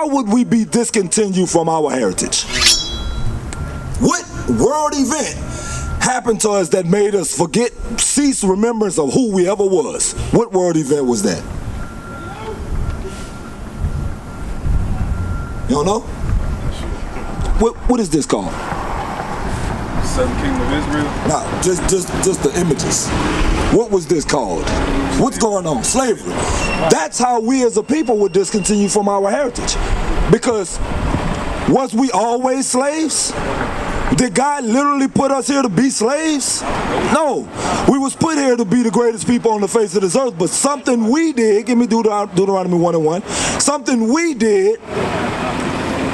how would we be discontinued from our heritage? What world event happened to us that made us cease remembrance of who we ever was? What world event was that? You don't know? What is this called? Southern Kingdom of Israel? Nah, just the images. What was this called? What's going on? Slavery. That's how we as a people would discontinue from our heritage. Because was we always slaves? Did God literally put us here to be slaves? No. We was put here to be the greatest people on the face of this earth, but something we did, give me Deuteronomy 1:1, something we did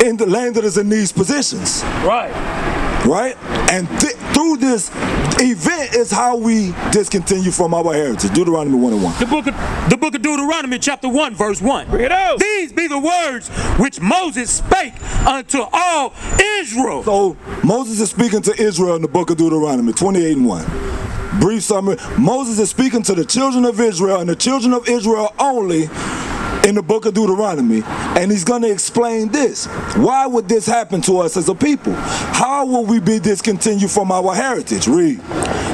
in the landed us in these positions. Right? And through this event is how we discontinue from our heritage. Deuteronomy 1:1. The book of Deuteronomy, chapter 1, verse 1. Bring it out. These be the words which Moses spake unto all Israel. So Moses is speaking to Israel in the book of Deuteronomy 28:1. Brief summary. Moses is speaking to the children of Israel and the children of Israel only in the book of Deuteronomy, and he's going to explain this. Why would this happen to us as a people? How will we be discontinued from our heritage? Read.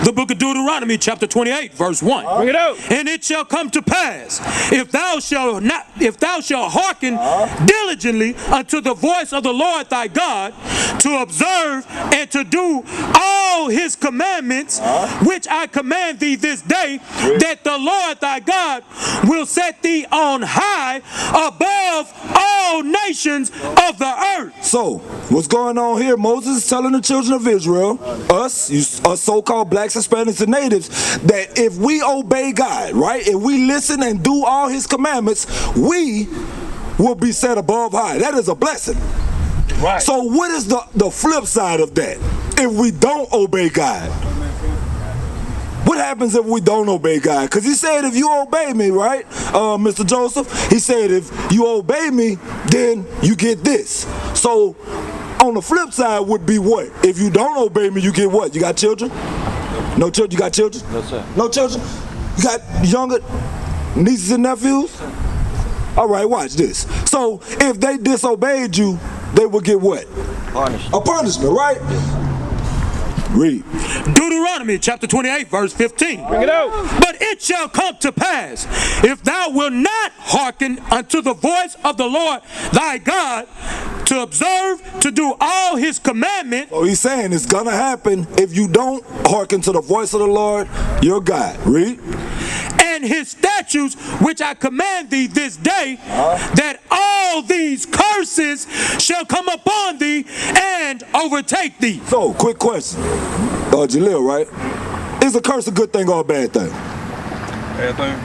The book of Deuteronomy, chapter 28, verse 1. Bring it out. And it shall come to pass, if thou shalt hearken diligently unto the voice of the Lord thy God, to observe and to do all his commandments, which I command thee this day, that the Lord thy God will set thee on high above all nations of the earth. So, what's going on here? Moses is telling the children of Israel, us so-called blacks, Hispanics, and natives, that if we obey God, right, if we listen and do all his commandments, we will be set above high. That is a blessing. Right. So what is the flip side of that? If we don't obey God, what happens if we don't obey God? Because he said, if you obey me, right, Mr. Joseph, he said, if you obey me, then you get this. So on the flip side would be what? If you don't obey me, you get what? You got children? No children? You got children? No, sir. No children? You got younger nieces and nephews? All right, watch this. So if they disobeyed you, they would get what? Punishment. A punishment, right? Read. Deuteronomy chapter 28, verse 15. Bring it out. But it shall come to pass, if thou wilt not hearken unto the voice of the Lord thy God, to observe to do all his commandments. So he's saying it's gonna happen if you don't hearken to the voice of the Lord your God. Read. And his statutes, which I command thee this day, that all these curses shall come upon thee and overtake thee. So, quick question. Jalil, right? Is a curse a good thing or a bad thing? Bad thing.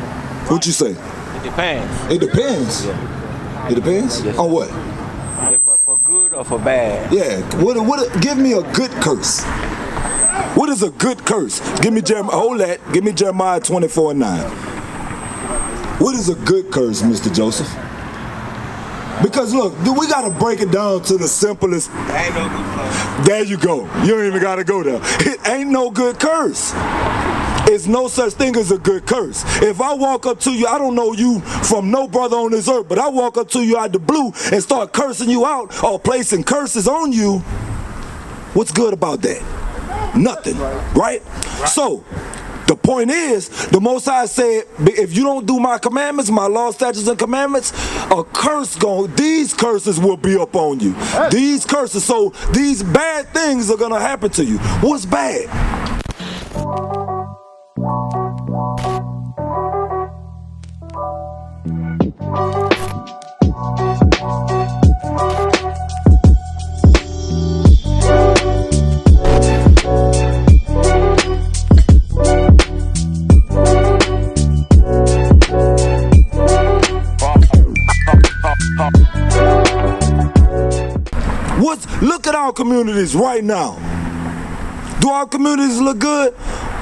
What you say? It depends. It depends. Yeah. It depends? Yes. On what? If for good or for bad. Yeah. Give me a good curse. What is a good curse? Give me Jeremiah 24:9. What is a good curse, Mr. Joseph? Because look, we gotta break it down to the simplest. Ain't no good curse. There you go. You don't even gotta go there. It ain't no good curse. It's no such thing as a good curse. If I walk up to you, I don't know you from no brother on this earth, but I walk up to you out the blue and start cursing you out or placing curses on you, what's good about that? Nothing, right? So, the point is, the Most High said, if you don't do my commandments, my law, statutes, and commandments, these curses will be upon you. These curses, so these bad things are gonna happen to you. What's bad? Look at our communities right now. Do our communities look good?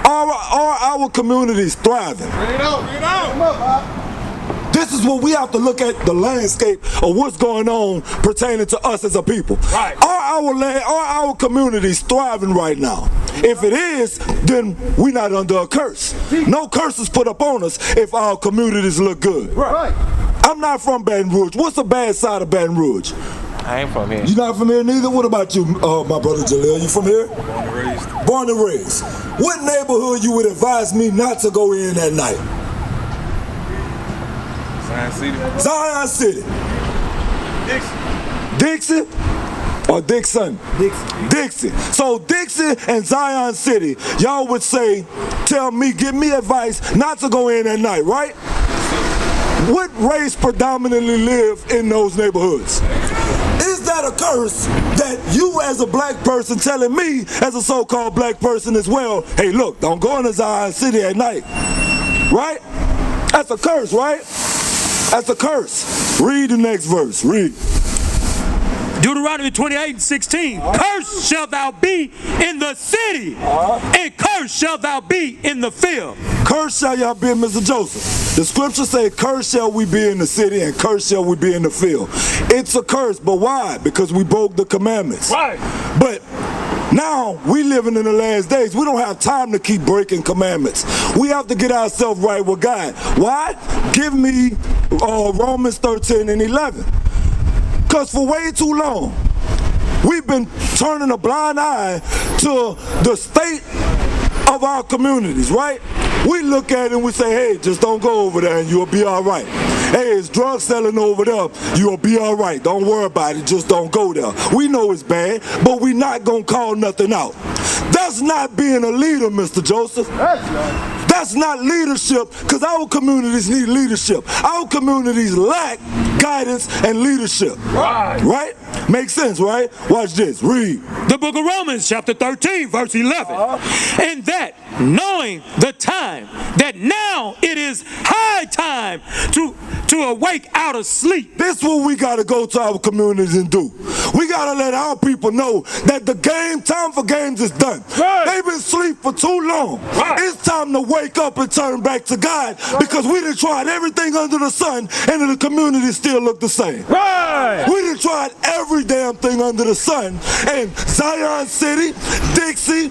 Are our communities thriving? Bring it out. This is what we have to look at, the landscape of what's going on pertaining to us as a people. Right. Are our communities thriving right now? If it is, then we're not under a curse. No curse is put upon us if our communities look good. Right. I'm not from Baton Rouge. What's the bad side of Baton Rouge? I ain't from here. You not from here neither? What about you, my brother Jaleel? You from here? Born and raised. Born and raised. What neighborhood you would advise me not to go in at night? Zion City. Zion City. Dixie? Or Dixon? Dixie. So Dixie and Zion City, y'all would say, tell me, give me advice not to go in at night, right? What race predominantly live in those neighborhoods? Is that a curse that you as a black person telling me as a so-called black person as well, hey look, don't go into Zion City at night, right? That's a curse, right? That's a curse. Read the next verse, read. Deuteronomy 28:16. Cursed shalt thou be in the city, and cursed shalt thou be in the field. Cursed shall y'all be, Mr. Joseph. The scripture say, cursed shall we be in the city, and cursed shall we be in the field. It's a curse, but why? Because we broke the commandments. Right. But now we living in the last days. We don't have time to keep breaking commandments. We have to get ourselves right with God. Why? Give me Romans 13:11. Because for way too long, we've been turning a blind eye to the state of our communities, right? We look at it and we say, hey, just don't go over there and you'll be all right. Hey, it's drug selling over there, you'll be all right. Don't worry about it, just don't go there. We know it's bad, but we're not going to call nothing out. That's not being a leader, Mr. Joseph. That's not leadership, because our communities need leadership. Our communities lack guidance and leadership. Right? Makes sense, right? Watch this. Read. The book of Romans, chapter 13, verse 11. And that, knowing the time, that now it is high time to awake out of sleep. This is what we got to go to our communities and do. We got to let our people know that the time for games is done. They've been asleep for too long. It's time to wake up and turn back to God, because we done tried everything under the sun and the community still look the same. We done tried every damn thing under the sun, and Zion City, Dixie,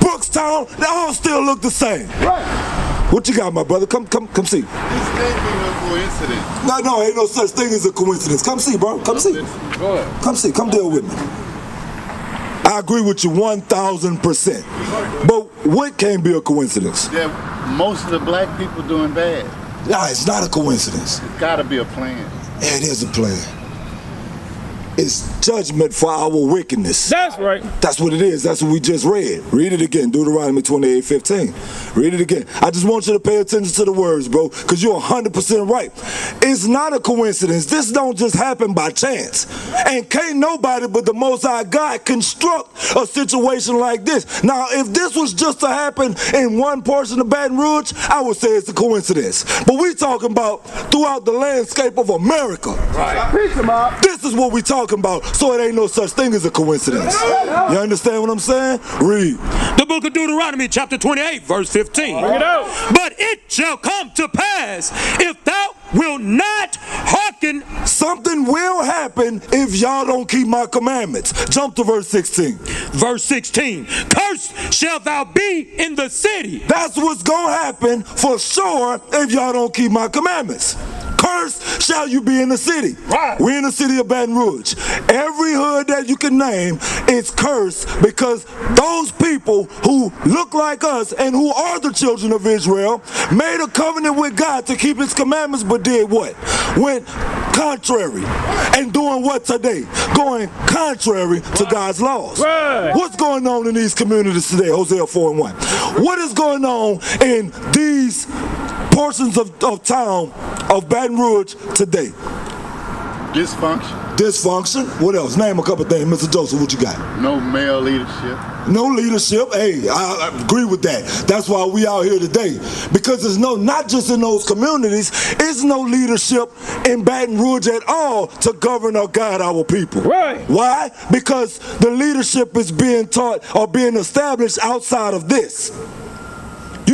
Brookstown, they all still look the same. What you got, my brother? Come see. This ain't no coincidence. No, ain't no such thing as a coincidence. Come see, bro. Come see. Go ahead. Come see. Come deal with me. I agree with you 1,000%. But what can be a coincidence? Yeah, most of the black people doing bad. Nah, it's not a coincidence. It's gotta be a plan. Yeah, it is a plan. It's judgment for our wickedness. That's right. That's what it is. That's what we just read. Read it again. Deuteronomy 28:15. Read it again. I just want you to pay attention to the words, bro, because you're 100% right. It's not a coincidence. This don't just happen by chance. And can't nobody but the Most High God construct a situation like this. Now, if this was just to happen in one portion of Baton Rouge, I would say it's a coincidence. But we talking about throughout the landscape of America. Right. This is what we talking about, so it ain't no such thing as a coincidence. You understand what I'm saying? Read. The book of Deuteronomy, chapter 28, verse 15. Bring it out. But it shall come to pass, if thou wilt not hearken. Something will happen if y'all don't keep my commandments. Jump to verse 16. Verse 16. Cursed shalt thou be in the city. That's what's gonna happen for sure if y'all don't keep my commandments. Cursed shall you be in the city. Right. We're in the city of Baton Rouge. Every hood that you can name is cursed, because those people who look like us and who are the children of Israel made a covenant with God to keep his commandments, but did what? Went contrary. And doing what today? Going contrary to God's laws. Right. What's going on in these communities today? Hosea 4:1. What is going on in these portions of town of Baton Rouge today? Dysfunction. What else? Name a couple things. Mr. Joseph, what you got? No male leadership. No leadership. Hey, I agree with that. That's why we out here today. Because there's not just in those communities, it's no leadership in Baton Rouge at all to govern or guide our people. Right. Why? Because the leadership is being taught or being established outside of this.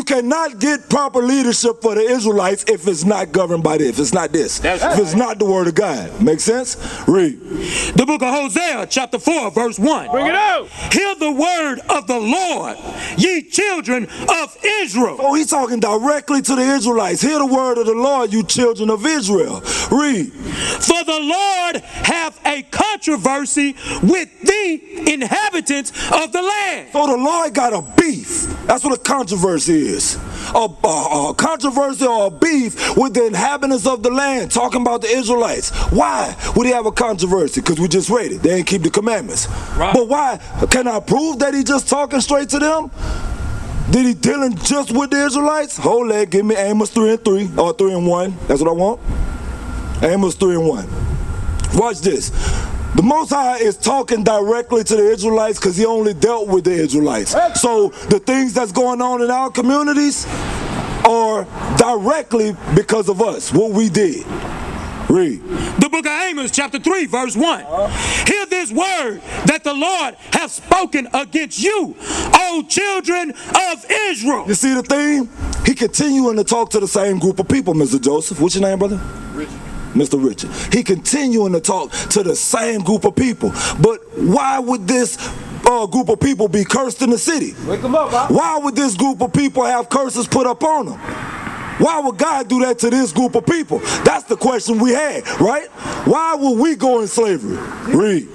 You cannot get proper leadership for the Israelites if it's not governed by this, if it's not this, if it's not the word of God. Make sense? Read. The book of Hosea, chapter 4, verse 1. Bring it out. Hear the word of the Lord, ye children of Israel. Oh, he's talking directly to the Israelites. Hear the word of the Lord, you children of Israel. Read. For the Lord hath a controversy with the inhabitants of the land. So the Lord got a beef. That's what a controversy is. A controversy or a beef with the inhabitants of the land, talking about the Israelites. Why would he have a controversy? Because we just read it. They didn't keep the commandments. Right. But why? Can I prove that he just talking straight to them? Did he dealing just with the Israelites? Hold that. Give me Amos 3:3 or 3:1. That's what I want. Amos 3:1. Watch this. The Most High is talking directly to the Israelites because he only dealt with the Israelites. So the things that's going on in our communities are directly because of us, what we did. Read. The book of Amos, chapter 3, verse 1. Hear this word that the Lord hath spoken against you, O children of Israel. You see the theme? He continuing to talk to the same group of people, Mr. Joseph. What's your name, brother? Richard. Mr. Richard. He continuing to talk to the same group of people. But why would this group of people be cursed in the city? Wake them up, Bob. Why would this group of people have curses put up on them? Why would God do that to this group of people? That's the question we had, right? Why would we go in slavery? Read.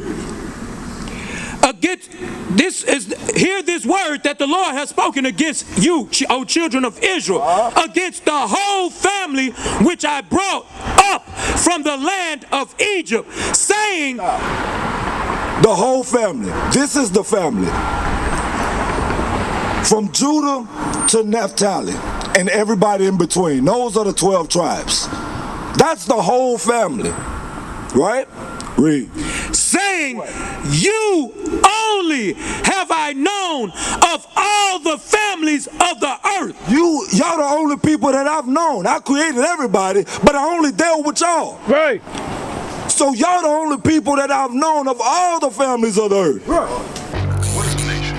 Against this is hear this word that the Lord has spoken against you, O children of Israel, against the whole family which I brought up from the land of Egypt, saying, the whole family. This is the family. From Judah to Naphtali and everybody in between. Those are the 12 tribes. That's the whole family. Right? Read. saying, you only have I known of all the families of the earth. Y'all the only people that I've known. I created everybody, but I only dealt with y'all. Right. So y'all the only people that I've known of all the families of the earth. Right. What is a nation?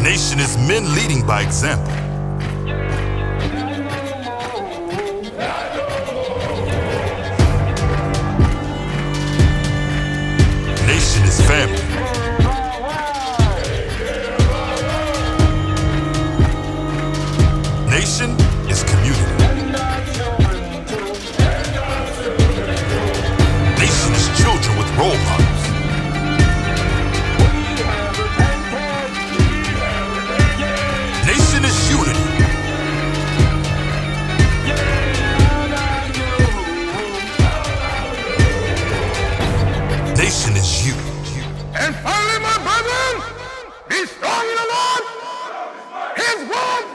Nation is men leading by example. Nation is family. Nation is community. Nation is children with role models. Nation is unity. Nation is you. And finally, my brethren, be strong in the Lord. His word